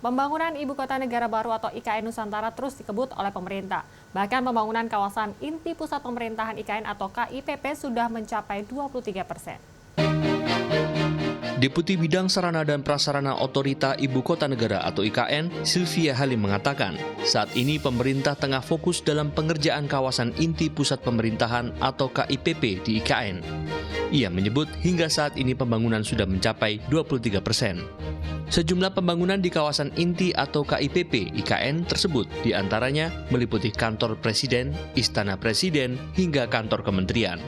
Pembangunan Ibu Kota Negara Baru atau IKN Nusantara terus dikebut oleh pemerintah. Bahkan pembangunan kawasan inti pusat pemerintahan IKN atau KIPP sudah mencapai 23%. Deputi Bidang Sarana dan Prasarana Otorita Ibu Kota Negara atau IKN, Sylvia Halim mengatakan, saat ini pemerintah tengah fokus dalam pengerjaan kawasan inti pusat pemerintahan atau KIPP di IKN. Ia menyebut hingga saat ini pembangunan sudah mencapai 23%. Sejumlah pembangunan di kawasan inti atau KIPP IKN tersebut diantaranya meliputi kantor presiden, istana presiden, hingga kantor kementerian.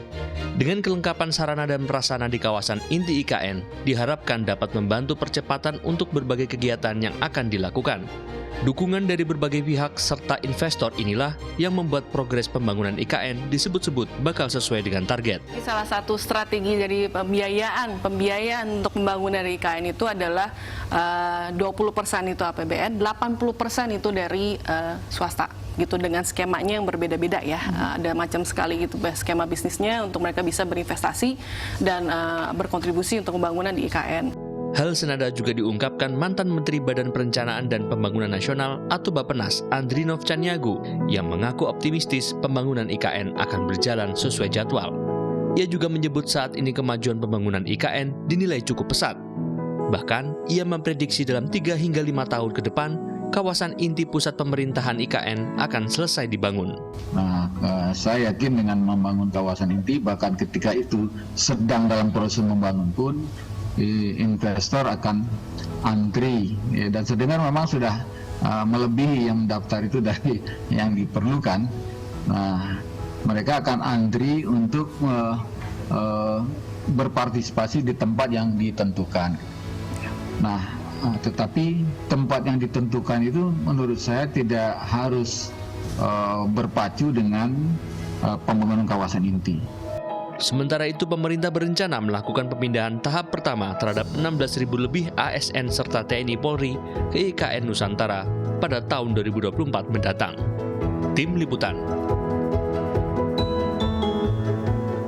Dengan kelengkapan sarana dan prasarana di kawasan inti IKN, diharapkan dapat membantu percepatan untuk berbagai kegiatan yang akan dilakukan. Dukungan dari berbagai pihak serta investor inilah yang membuat progres pembangunan IKN disebut-sebut bakal sesuai dengan target. Salah satu strategi dari pembiayaan untuk pembangunan dari IKN itu adalah 20% itu APBN, 80% itu dari swasta. Gitu dengan skemanya yang berbeda-beda ya, ada macam sekali gitu skema bisnisnya untuk mereka bisa berinvestasi dan berkontribusi untuk pembangunan di IKN. Hal senada juga diungkapkan mantan Menteri Badan Perencanaan dan Pembangunan Nasional atau Bappenas Andrinov Caniago yang mengaku optimistis pembangunan IKN akan berjalan sesuai jadwal. Ia juga menyebut saat ini kemajuan pembangunan IKN dinilai cukup pesat. Bahkan, ia memprediksi dalam 3 hingga 5 tahun ke depan, kawasan inti pusat pemerintahan IKN akan selesai dibangun. Nah, saya yakin dengan membangun kawasan inti, bahkan ketika itu sedang dalam proses membangun pun, investor akan antri. Dan sedengar memang sudah melebihi yang daftar itu dari yang diperlukan. Nah, mereka akan antri untuk berpartisipasi di tempat yang ditentukan. Nah, tetapi tempat yang ditentukan itu menurut saya tidak harus berpacu dengan pembangunan kawasan inti. Sementara itu, pemerintah berencana melakukan pemindahan tahap pertama terhadap 16.000 lebih ASN serta TNI Polri ke IKN Nusantara pada tahun 2024 mendatang. Tim Liputan.